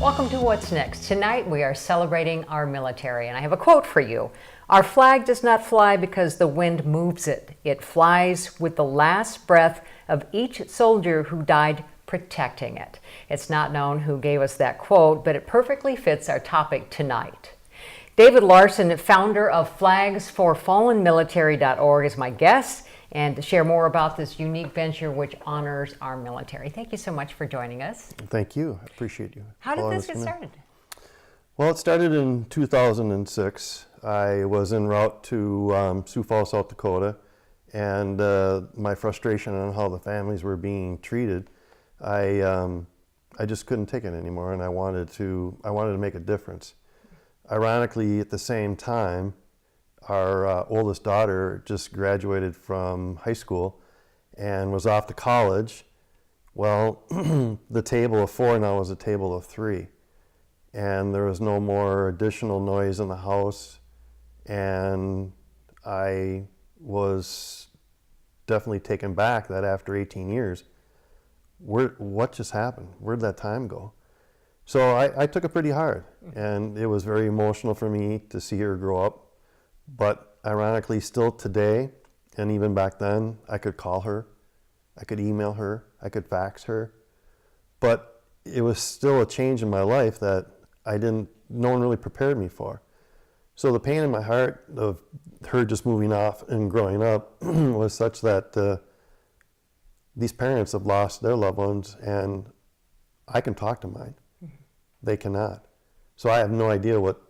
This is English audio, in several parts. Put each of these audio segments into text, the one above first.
Welcome to What's Next. Tonight we are celebrating our military, and I have a quote for you. Our flag does not fly because the wind moves it. It flies with the last breath of each soldier who died protecting it. It's not known who gave us that quote, but it perfectly fits our topic tonight. David Larson, founder of flagsforfallenmilitary.org, is my guest, and to share more about this unique venture which honors our military. Thank you so much for joining us. Thank you. I appreciate you. How did this get started? Well, it started in 2006. I was en route to Sioux Falls, South Dakota, and my frustration on how the families were being treated, I just couldn't take it anymore, and I wanted to make a difference. Ironically, at the same time, our oldest daughter just graduated from high school and was off to college. Well, the table of four now was a table of three, and there was no more additional noise in the house, and I was definitely taken back that after 18 years, what just happened? Where'd that time go? So I took it pretty hard, and it was very emotional for me to see her grow up. But ironically, still today, and even back then, I could call her, I could email her, I could fax her. But it was still a change in my life that no one really prepared me for. So the pain in my heart of her just moving off and growing up was such that these parents have lost their loved ones, and I can talk to mine. They cannot. So I have no idea what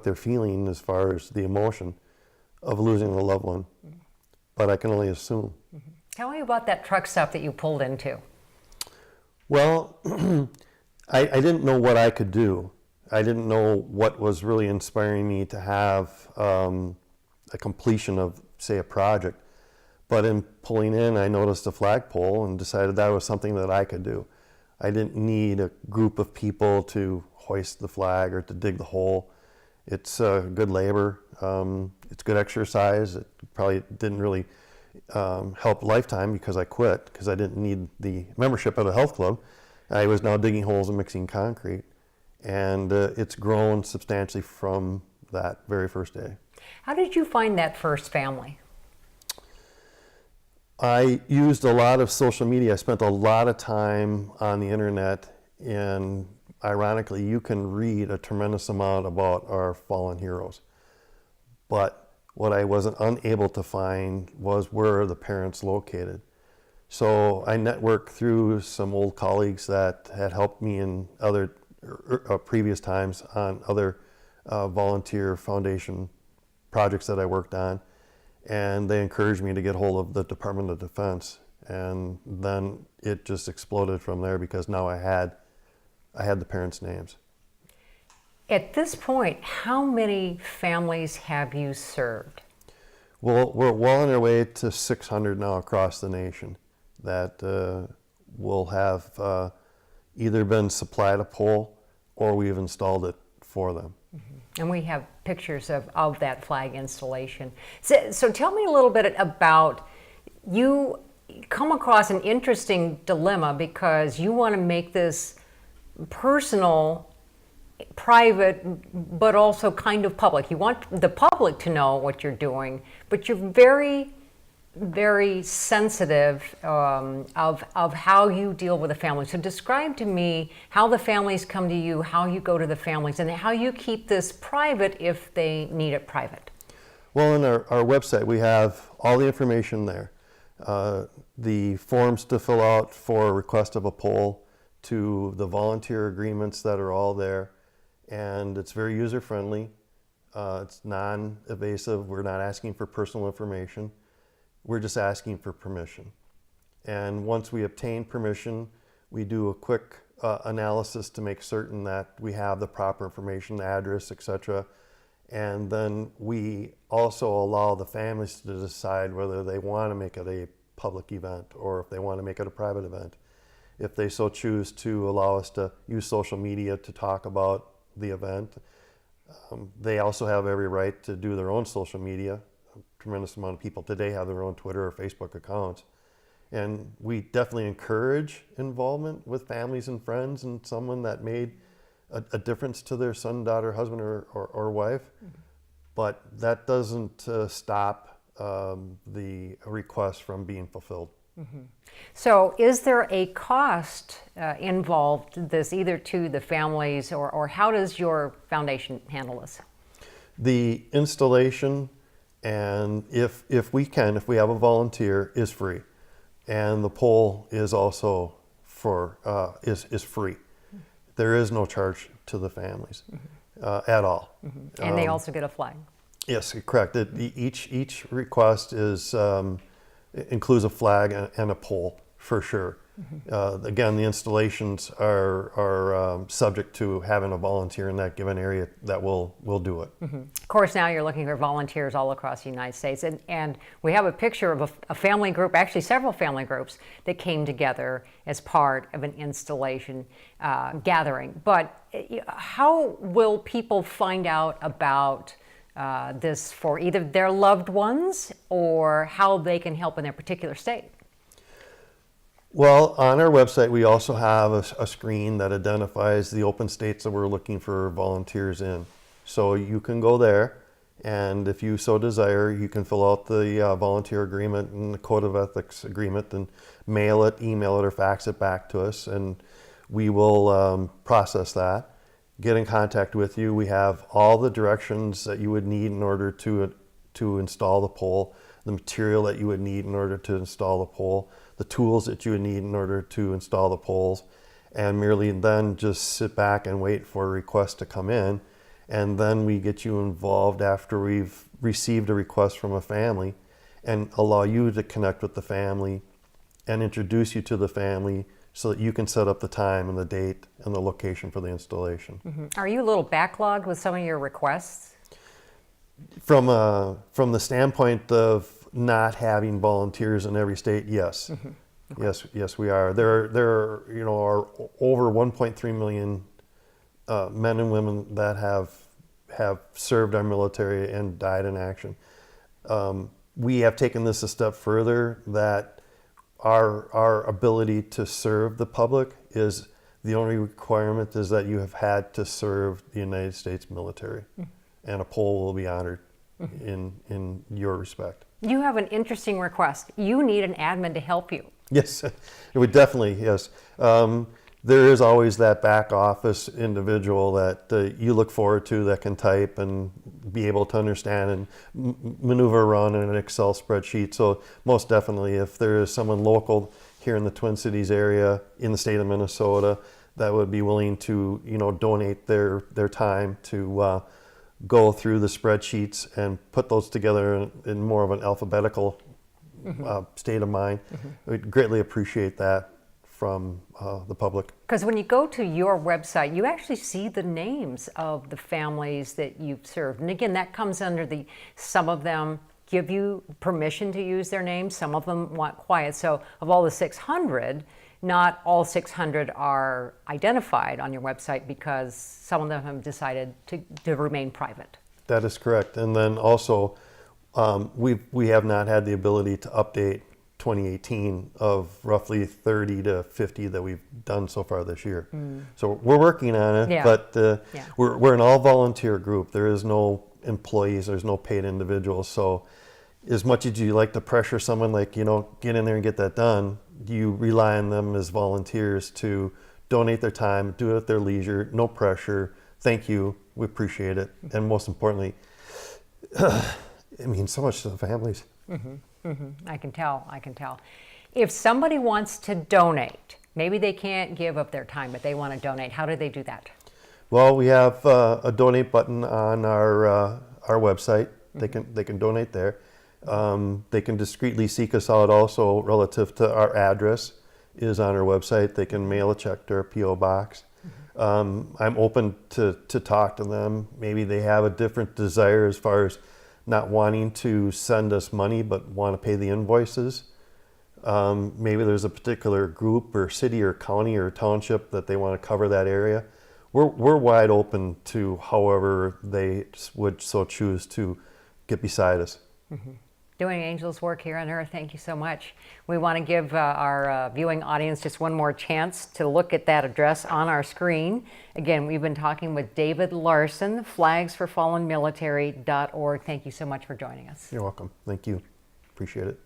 they're feeling as far as the emotion of losing a loved one, but I can only assume. Tell me about that truck stop that you pulled into. Well, I didn't know what I could do. I didn't know what was really inspiring me to have a completion of, say, a project. But in pulling in, I noticed a flagpole and decided that was something that I could do. I didn't need a group of people to hoist the flag or to dig the hole. It's good labor, it's good exercise. It probably didn't really help lifetime because I quit, because I didn't need the membership at a health club. I was now digging holes and mixing concrete, and it's grown substantially from that very first day. How did you find that first family? I used a lot of social media. I spent a lot of time on the internet, and ironically, you can read a tremendous amount about our fallen heroes. But what I wasn't unable to find was where are the parents located. So I networked through some old colleagues that had helped me in other previous times on other volunteer foundation projects that I worked on. And they encouraged me to get hold of the Department of Defense. And then it just exploded from there, because now I had the parents' names. At this point, how many families have you served? Well, we're well on our way to 600 now across the nation that will have either been supplied a pole or we've installed it for them. And we have pictures of that flag installation. So tell me a little bit about, you come across an interesting dilemma because you want to make this personal, private, but also kind of public. You want the public to know what you're doing, but you're very, very sensitive of how you deal with the family. So describe to me how the families come to you, how you go to the families, and how you keep this private if they need it private. Well, on our website, we have all the information there. The forms to fill out for a request of a poll, to the volunteer agreements that are all there, and it's very user-friendly. It's non-evasive. We're not asking for personal information. We're just asking for permission. And once we obtain permission, we do a quick analysis to make certain that we have the proper information, the address, etc. And then we also allow the families to decide whether they want to make it a public event or if they want to make it a private event. If they so choose to allow us to use social media to talk about the event, they also have every right to do their own social media. A tremendous amount of people today have their own Twitter or Facebook accounts. And we definitely encourage involvement with families and friends and someone that made a difference to their son, daughter, husband, or wife, but that doesn't stop the request from being fulfilled. So is there a cost involved in this, either to the families, or how does your foundation handle this? The installation, and if we have a volunteer, is free, and the pole is also is free. There is no charge to the families at all. And they also get a flag. Yes, correct. Each request is includes a flag and a pole for sure. Again, the installations are subject to having a volunteer in that given area that will do it. Of course, now you're looking for volunteers all across the United States, and we have a picture of a family group, actually several family groups, that came together as part of an installation gathering. But how will people find out about this for either their loved ones or how they can help in their particular state? Well, on our website, we also have a screen that identifies the open states that we're looking for volunteers in. So you can go there, and if you so desire, you can fill out the volunteer agreement and the code of ethics agreement and mail it, email it, or fax it back to us, and we will process that, get in contact with you. We have all the directions that you would need in order to install the pole, the material that you would need in order to install the pole, the tools that you would need in order to install the poles, and merely then just sit back and wait for a request to come in. And then we get you involved after we've received a request from a family and allow you to connect with the family and introduce you to the family so that you can set up the time and the date and the location for the installation. Are you a little backlogged with some of your requests? From the standpoint of not having volunteers in every state, yes. Okay. Yes, we are. There are over 1.3 million men and women that have served our military and died in action. We have taken this a step further, that our ability to serve the public is the only requirement is that you have had to serve the United States military, and a pole will be honored in your respect. You have an interesting request. You need an admin to help you. Yes, it would definitely, yes. There is always that back office individual that you look forward to that can type and be able to understand and maneuver around in an Excel spreadsheet. So most definitely, if there is someone local here in the Twin Cities area, in the state of Minnesota, that would be willing to donate their time to go through the spreadsheets and put those together in more of an alphabetical state of mind. We'd greatly appreciate that from the public. Because when you go to your website, you actually see the names of the families that you've served. And again, that comes under some of them give you permission to use their names, some of them want quiet. So of all the 600, not all 600 are identified on your website because some of them have decided to remain private. That is correct. And then also, we have not had the ability to update 2018 of roughly 30 to 50 that we've done so far this year. So we're working on it, but we're an all-volunteer group. There is no employees, there's no paid individuals. So as much as you like to pressure someone like, get in there and get that done, you rely on them as volunteers to donate their time, do it at their leisure, no pressure. Thank you, we appreciate it. And most importantly, it means so much to the families. I can tell. If somebody wants to donate, maybe they can't give up their time, but they want to donate, how do they do that? Well, we have a donate button on our website. They can donate there. They can discreetly seek us out also relative to our address is on our website. They can mail a check to our P.O. box. I'm open to talk to them. Maybe they have a different desire as far as not wanting to send us money but want to pay the invoices. Maybe there's a particular group or city or county or township that they want to cover that area. We're wide open to however they would so choose to get beside us. doing angels work here on earth. Thank you so much. We want to give our viewing audience just one more chance to look at that address on our screen. Again, we've been talking with David Larson, flagsforfallenmilitary.org. Thank you so much for joining us. You're welcome. Thank you. Appreciate it.